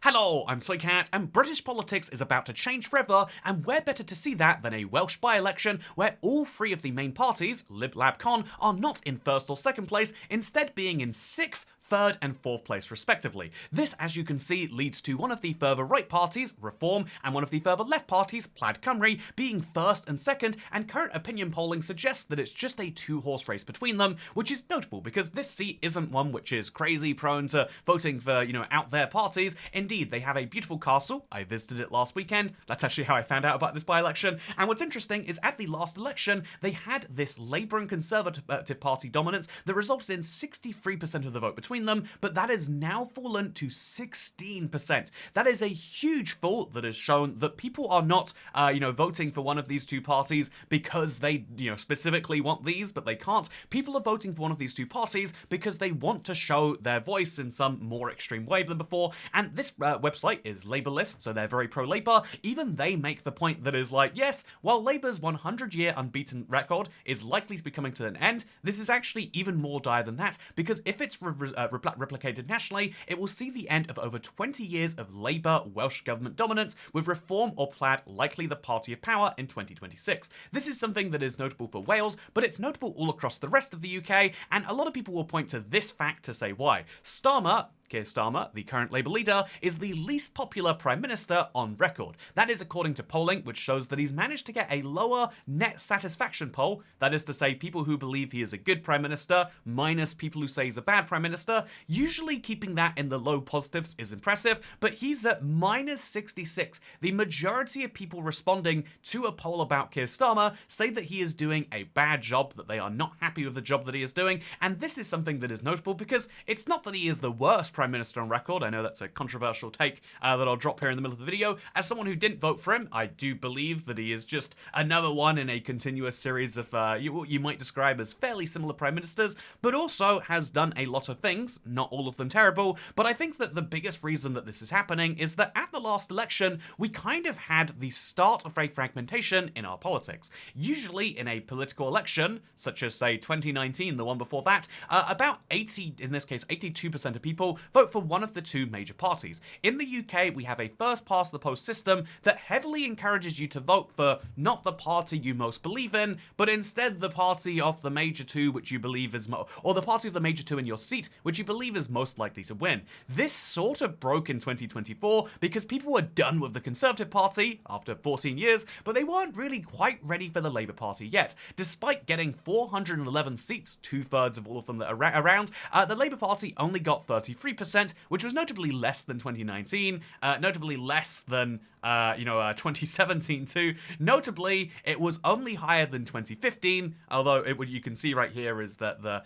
Hello, I'm Soycat, and British politics is about to change forever, and where better to see that than a Welsh by-election where all three of the main parties, Lib Lab Con, are not in first or second place, instead being in sixth, third and fourth place respectively. This, as you can see, leads to one of the further right parties, Reform, and one of the further left parties, Plaid Cymru, being first and second, and current opinion polling suggests that it's just a two-horse race between them, which is notable because this seat isn't one which is crazy prone to voting for, out there parties. Indeed, they have a beautiful castle. I visited it last weekend. That's actually how I found out about this by-election. And what's interesting is at the last election, they had this Labour and Conservative Party dominance that resulted in 63% of the vote between them, but that has now fallen to 16%. That is a huge fall that has shown that people are not, voting for one of these two parties because they, specifically want these, but they can't. People are voting for one of these two parties because they want to show their voice in some more extreme way than before, and this website is Labourlist, so they're very pro-Labour. Even they make the point that is like, yes, while Labour's 100-year unbeaten record is likely to be coming to an end, this is actually even more dire than that, because if it's replicated nationally, it will see the end of over 20 years of Labour Welsh government dominance, with Reform or Plaid likely the party of power in 2026. This is something that is notable for Wales, but it's notable all across the rest of the UK, and a lot of people will point to this fact to say why. Keir Starmer, the current Labour leader, is the least popular Prime Minister on record. That is according to polling, which shows that he's managed to get a lower net satisfaction poll, that is to say people who believe he is a good Prime Minister, minus people who say he's a bad Prime Minister. Usually keeping that in the low positives is impressive, but he's at minus 66. The majority of people responding to a poll about Keir Starmer say that he is doing a bad job, that they are not happy with the job that he is doing, and this is something that is notable because it's not that he is the worst Prime Minister on record. I know that's a controversial take that I'll drop here in the middle of the video. As someone who didn't vote for him, I do believe that he is just another one in a continuous series of what you might describe as fairly similar Prime Ministers, but also has done a lot of things, not all of them terrible. But I think that the biggest reason that this is happening is that at the last election, we kind of had the start of a fragmentation in our politics. Usually in a political election, such as say 2019, the one before that, about 82% of people vote for one of the two major parties. In the UK, we have a first past the post system that heavily encourages you to vote for not the party you most believe in, but instead the party of the major two which you believe is or the party of the major two in your seat which you believe is most likely to win. This sort of broke in 2024 because people were done with the Conservative Party after 14 years, but they weren't really quite ready for the Labour Party yet. Despite getting 411 seats, 2/3 of all of them that are around, the Labour Party only got 33%, which was notably less than 2019, notably less than 2017 too. Notably, it was only higher than 2015, although what you can see right here is that the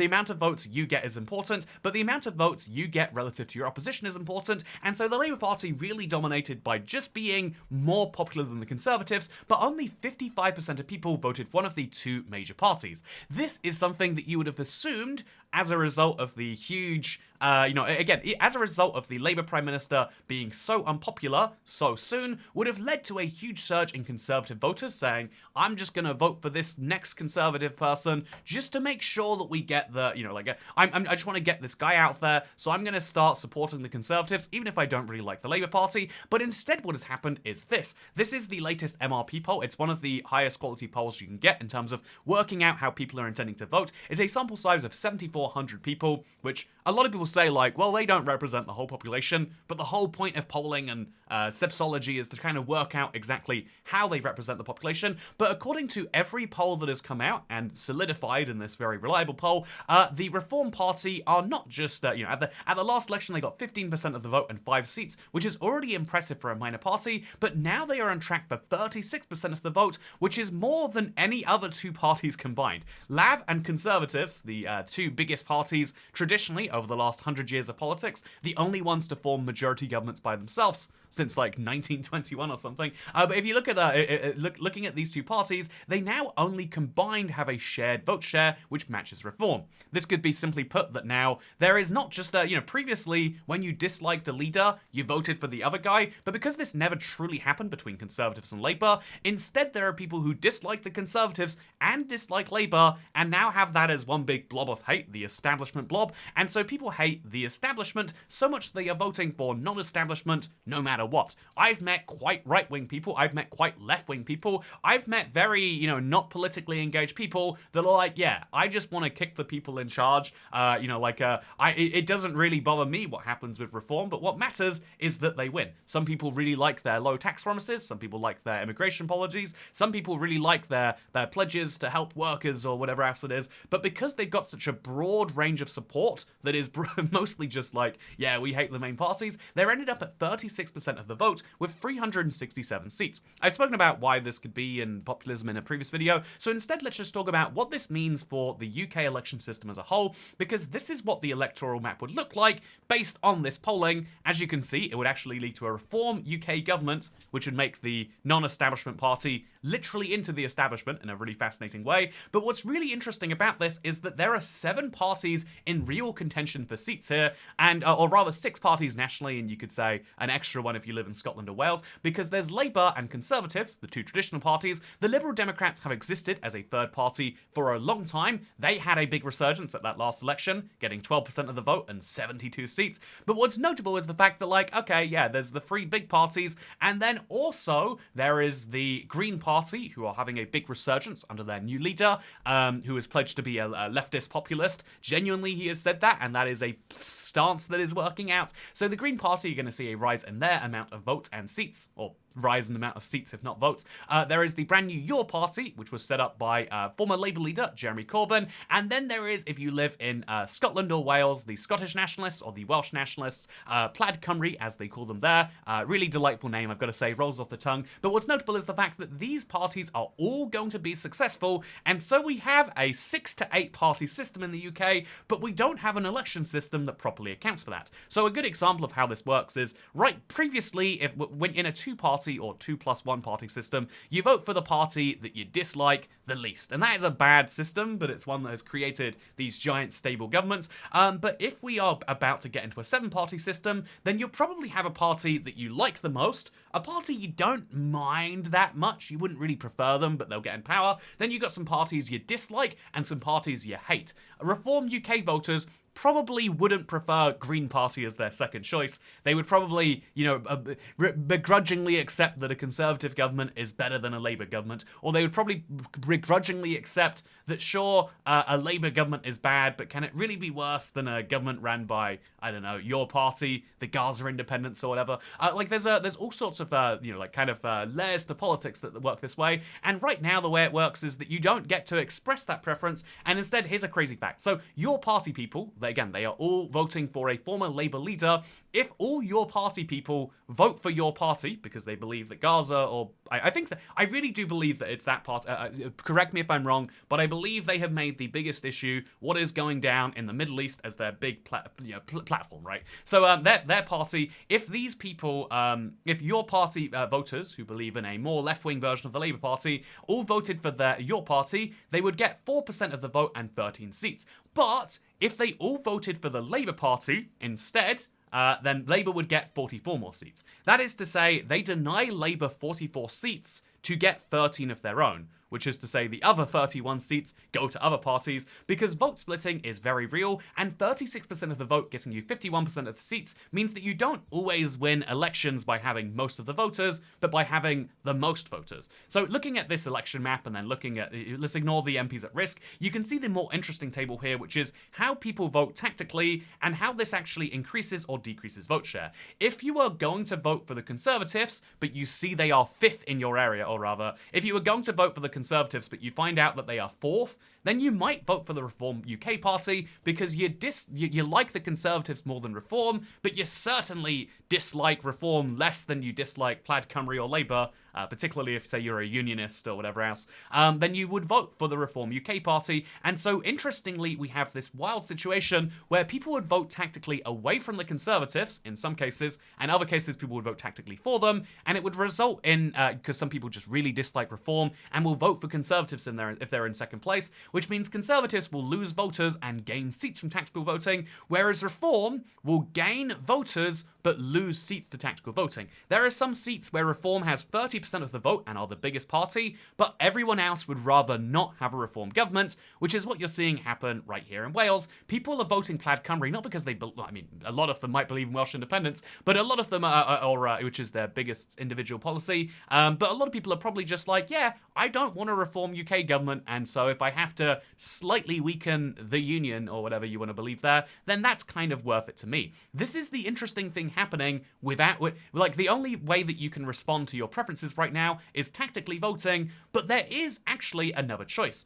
amount of votes you get is important, but the amount of votes you get relative to your opposition is important, and so the Labour Party really dominated by just being more popular than the Conservatives, but only 55% of people voted for one of the two major parties. This is something that you would have assumed as a result of the huge, as a result of the Labour Prime Minister being so unpopular so soon, would have led to a huge surge in Conservative voters saying, I'm just going to vote for this next Conservative person just to make sure that we get the, I just want to get this guy out there, so I'm going to start supporting the Conservatives, even if I don't really like the Labour Party. But instead what has happened is this. This is the latest MRP poll. It's one of the highest quality polls you can get in terms of working out how people are intending to vote. It's a sample size of 7,400 people, which a lot of people say well, they don't represent the whole population, but the whole point of polling and sepsology is to kind of work out exactly how they represent the population. But according to every poll that has come out and solidified in this very reliable poll, the Reform Party are not just, at the last election they got 15% of the vote and 5 seats, which is already impressive for a minor party, but now they are on track for 36% of the vote, which is more than any other two parties combined. Lab and Conservatives, the two biggest parties traditionally over the last 100 years of politics, the only ones to form majority governments by themselves. since like 1921 or something. But if you look at looking at these two parties, they now only combined have a shared vote share, which matches Reform. This could be simply put that now there is not just previously when you disliked a leader, you voted for the other guy, but because this never truly happened between Conservatives and Labour, instead there are people who dislike the Conservatives and dislike Labour, and now have that as one big blob of hate, the establishment blob, and so people hate the establishment so much they are voting for non-establishment no matter what. I've met quite right-wing people, I've met quite left-wing people, I've met very, not politically engaged people that are like, yeah, I just want to kick the people in charge, it doesn't really bother me what happens with Reform, but what matters is that they win. Some people really like their low tax promises, some people like their immigration policies, some people really like their pledges to help workers or whatever else it is, but because they've got such a broad range of support that is mostly just like, yeah, we hate the main parties, they're ended up at 36% of the vote with 367 seats. I've spoken about why this could be in populism in a previous video, so instead let's just talk about what this means for the UK election system as a whole, because this is what the electoral map would look like based on this polling. As you can see, it would actually lead to a Reform UK government, which would make the non-establishment party literally into the establishment in a really fascinating way. But what's really interesting about this is that there are 7 parties in real contention for seats here, and or rather 6 parties nationally, and you could say an extra one if you live in Scotland or Wales, because there's Labour and Conservatives, the two traditional parties. The Liberal Democrats have existed as a third party for a long time. They had a big resurgence at that last election, getting 12% of the vote and 72 seats. But what's notable is the fact that, like, okay, yeah, there's the 3 big parties, and then also there is the Green Party, who are having a big resurgence under their new leader, who has pledged to be a leftist populist. Genuinely, he has said that, and that is a stance that is working out. So the Green Party are going to see a rise in their amount of votes and seats, or rise in the amount of seats, if not votes. There is the brand new Your Party, which was set up by former Labour leader Jeremy Corbyn. And then there is, if you live in Scotland or Wales, the Scottish Nationalists or the Welsh Nationalists, Plaid Cymru, as they call them there. Really delightful name, I've got to say, rolls off the tongue. But what's notable is the fact that these parties are all going to be successful. And so we have a 6 to 8 party system in the UK, but we don't have an election system that properly accounts for that. So a good example of how this works is, right, previously, when in a 2-party or 2+1 party system, you vote for the party that you dislike the least. And that is a bad system, but it's one that has created these giant stable governments. But if we are about to get into a 7-party system, then you'll probably have a party that you like the most, a party you don't mind that much, you wouldn't really prefer them, but they'll get in power. Then you've got some parties you dislike and some parties you hate. Reform UK voters probably wouldn't prefer Green Party as their second choice. They would probably, begrudgingly accept that a Conservative government is better than a Labour government, or they would probably begrudgingly accept that, sure, a Labour government is bad, but can it really be worse than a government ran by, I don't know, Your Party, the Gaza Independents or whatever? There's all sorts of, layers to politics that work this way, and right now the way it works is that you don't get to express that preference, and instead, here's a crazy fact. So, Your Party people, they are all voting for a former Labour leader. If all Your Party people vote for Your Party because they believe that Gaza, or I really do believe that it's that part. Correct me if I'm wrong, but I believe they have made the biggest issue what is going down in the Middle East as their big platform, right? So their party. If these people, if Your Party voters who believe in a more left-wing version of the Labour Party all voted for Your Party, they would get 4% of the vote and 13 seats. But if they all voted for the Labour Party instead, then Labour would get 44 more seats. That is to say, they deny Labour 44 seats to get 13 of their own, which is to say the other 31 seats go to other parties, because vote splitting is very real, and 36% of the vote getting you 51% of the seats means that you don't always win elections by having most of the voters, but by having the most voters. So looking at this election map and then looking at, let's ignore the MPs at risk, you can see the more interesting table here, which is how people vote tactically and how this actually increases or decreases vote share. If you are going to vote for the Conservatives, but you see they are 5th in your area, or rather, if you were going to vote for the Conservatives, but you find out that they are 4th, then you might vote for the Reform UK party because you like the Conservatives more than Reform, but you certainly dislike Reform less than you dislike Plaid Cymru or Labour, particularly if, say, you're a unionist or whatever else, then you would vote for the Reform UK party. And so, interestingly, we have this wild situation where people would vote tactically away from the Conservatives, in some cases, and other cases people would vote tactically for them, and it would result in, because some people just really dislike Reform and will vote for Conservatives in there if they're in second place, which means Conservatives will lose voters and gain seats from tactical voting, whereas Reform will gain voters but lose seats to tactical voting. There are some seats where Reform has 30% of the vote and are the biggest party, but everyone else would rather not have a Reform government, which is what you're seeing happen right here in Wales. People are voting Plaid Cymru not because they, I mean, a lot of them might believe in Welsh independence, but a lot of them which is their biggest individual policy, but a lot of people are probably just like, yeah, I don't want a Reform UK government, and so if I have to slightly weaken the union, or whatever you want to believe there, then that's kind of worth it to me. This is the interesting thing happening like, the only way that you can respond to your preferences right now is tactically voting, but there is actually another choice.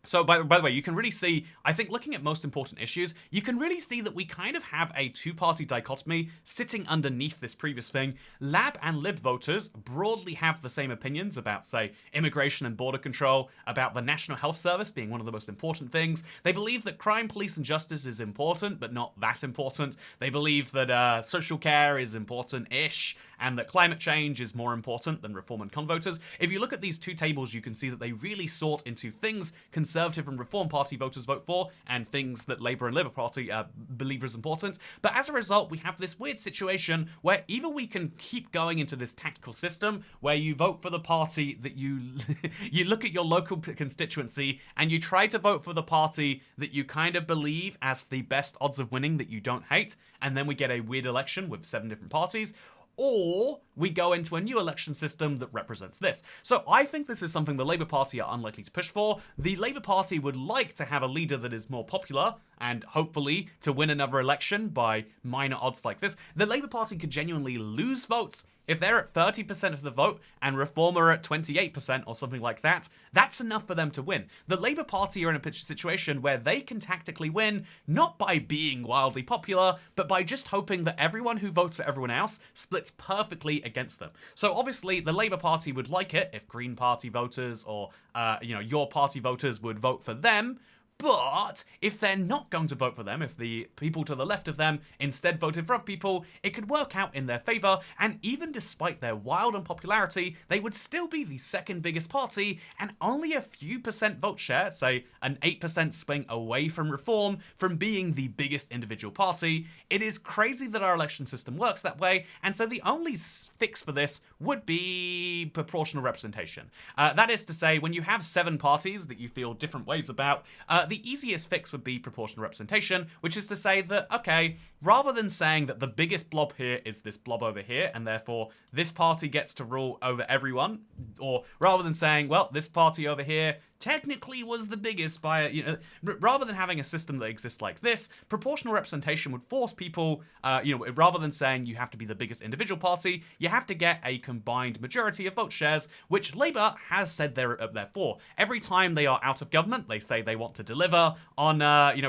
So, by the way, you can really see, I think looking at most important issues, you can really see that we kind of have a two-party dichotomy sitting underneath this previous thing. Lab and Lib voters broadly have the same opinions about, say, immigration and border control, about the National Health Service being one of the most important things. They believe that crime, police, and justice is important, but not that important. They believe that social care is important-ish, and that climate change is more important than Reform and Con voters. If you look at these two tables, you can see that they really sort into things Conservative and Reform Party voters vote for, and things that Labour and Labour Party believe is important. But as a result, we have this weird situation where either we can keep going into this tactical system where you vote for the party that you look at your local constituency and you try to vote for the party that you kind of believe has the best odds of winning that you don't hate, and then we get a weird election with 7 different parties. Or we go into a new election system that represents this. So I think this is something the Labour Party are unlikely to push for. The Labour Party would like to have a leader that is more popular and hopefully to win another election by minor odds like this. The Labour Party could genuinely lose votes. If they're at 30% of the vote and Reform are at 28% or something like that, that's enough for them to win. The Labour Party are in a situation where they can tactically win, not by being wildly popular, but by just hoping that everyone who votes for everyone else splits perfectly against them. So obviously the Labour Party would like it if Green Party voters or your party voters would vote for them. But if they're not going to vote for them, if the people to the left of them instead voted for other people, it could work out in their favour, and even despite their wild unpopularity, they would still be the second biggest party, and only a few percent vote share, say an 8% swing away from Reform, from being the biggest individual party. It is crazy that our election system works that way, and so the only fix for this would be proportional representation. That is to say, when you have 7 parties that you feel different ways about, the easiest fix would be proportional representation, which is to say that, okay, rather than saying that the biggest blob here is this blob over here, and therefore this party gets to rule over everyone, or rather than saying, well, this party over here technically was the biggest by, rather than having a system that exists like this, proportional representation would force people, rather than saying you have to be the biggest individual party, you have to get a combined majority of vote shares, which Labour has said they're there for. Every time they are out of government, they say they want to deliver on,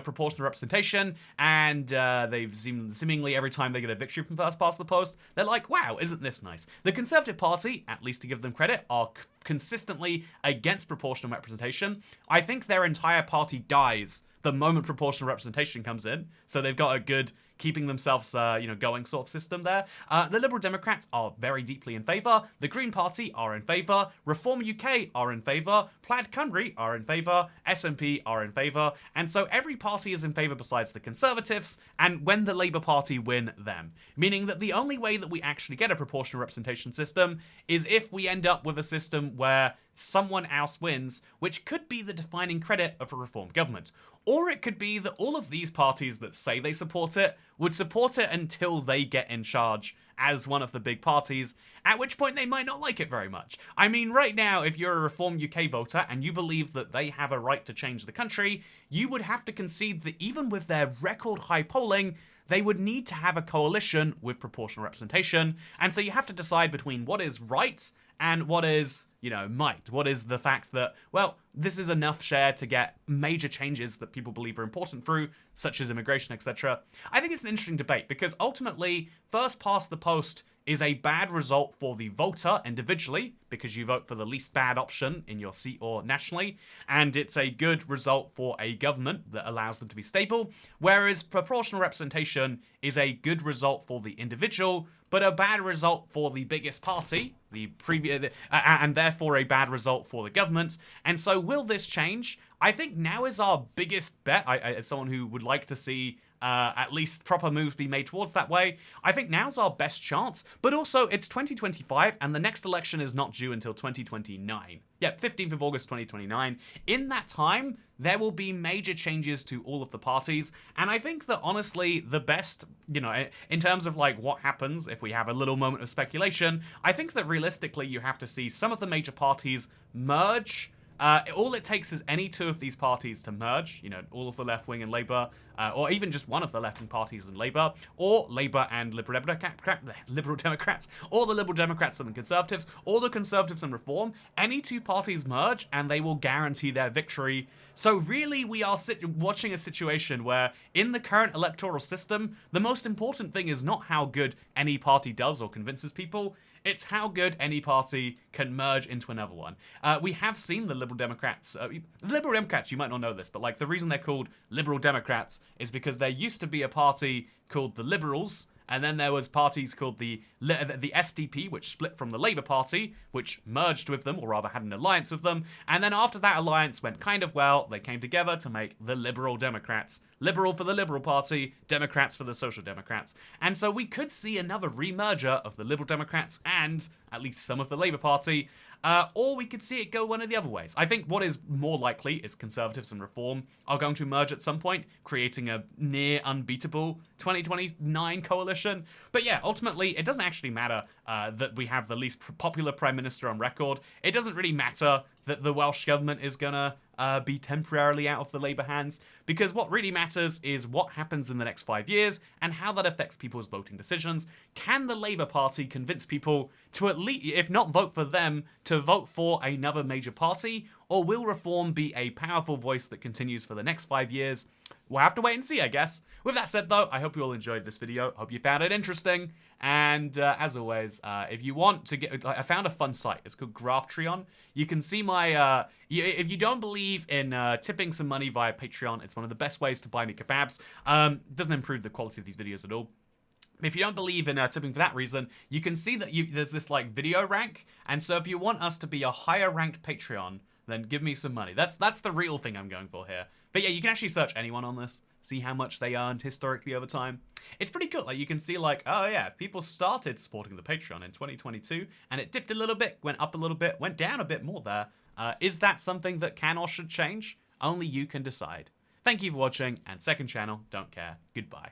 proportional representation, and they've seemingly every time they get a victory from first past the post, they're like, wow, isn't this nice? The Conservative Party, at least to give them credit, are consistently against proportional representation. I think their entire party dies the moment proportional representation comes in, so they've got a good keeping themselves, going sort of system there. The Liberal Democrats are very deeply in favour. The Green Party are in favour. Reform UK are in favour. Plaid Cymru are in favour. SNP are in favour. And so every party is in favour besides the Conservatives, and when the Labour Party win, them. Meaning that the only way that we actually get a proportional representation system is if we end up with a system where someone else wins, which could be the defining credit of a reformed government. Or it could be that all of these parties that say they support it would support it until they get in charge as one of the big parties, at which point they might not like it very much. I mean, right now, if you're a Reform UK voter and you believe that they have a right to change the country, you would have to concede that even with their record high polling, they would need to have a coalition with proportional representation. And so you have to decide between what is right and what is, might. What is the fact that, well, this is enough share to get major changes that people believe are important through, such as immigration, etc. I think it's an interesting debate because ultimately, first past the post is a bad result for the voter individually, because you vote for the least bad option in your seat or nationally, and it's a good result for a government that allows them to be stable, whereas proportional representation is a good result for the individual, but a bad result for the biggest party, and therefore a bad result for the government. And so will this change? I think now is our biggest bet. As someone who would like to see at least proper moves be made towards that way, I think now's our best chance. But also, it's 2025, and the next election is not due until 2029. Yeah, 15th of August 2029. In that time, there will be major changes to all of the parties, and I think that honestly, the best, in terms of like what happens if we have a little moment of speculation, I think that realistically you have to see some of the major parties merge. All it takes is any two of these parties to merge, all of the left wing and Labour, or even just one of the left wing parties and Labour, or Labour and Liberal Democrats, or the Liberal Democrats and the Conservatives, or the Conservatives and Reform. Any two parties merge and they will guarantee their victory. So really, we are watching a situation where in the current electoral system, the most important thing is not how good any party does or convinces people, it's how good any party can merge into another one. We have seen the Liberal Democrats. You might not know this, but like the reason they're called Liberal Democrats is because there used to be a party called the Liberals, and then there was parties called the SDP, which split from the Labour Party, which merged with them, or rather had an alliance with them. And then after that alliance went kind of well, they came together to make the Liberal Democrats. Liberal for the Liberal Party, Democrats for the Social Democrats. And so we could see another remerger of the Liberal Democrats and at least some of the Labour Party, or we could see it go one of the other ways. I think what is more likely is Conservatives and Reform are going to merge at some point, creating a near unbeatable 2029 coalition. But yeah, ultimately, it doesn't actually matter that we have the least popular Prime Minister on record. It doesn't really matter that the Welsh government is gonna be temporarily out of the Labour hands, because what really matters is what happens in the next 5 years and how that affects people's voting decisions. Can the Labour Party convince people to at least, if not vote for them, to vote for another major party? Or will Reform be a powerful voice that continues for the next 5 years? We'll have to wait and see, I guess. With that said, though, I hope you all enjoyed this video. Hope you found it interesting. And as always, if you want to get, I found a fun site. It's called Graphtreon. You can see my, if you don't believe in tipping some money via Patreon, it's one of the best ways to buy me kebabs. Doesn't improve the quality of these videos at all. If you don't believe in tipping for that reason, you can see that there's this like video rank. And so if you want us to be a higher ranked Patreon, then give me some money. That's the real thing I'm going for here. But yeah, you can actually search anyone on this, see how much they earned historically over time. It's pretty cool. Like you can see like, oh yeah, people started supporting the Patreon in 2022 and it dipped a little bit, went up a little bit, went down a bit more there. Is that something that can or should change? Only you can decide. Thank you for watching, and second channel, don't care. Goodbye.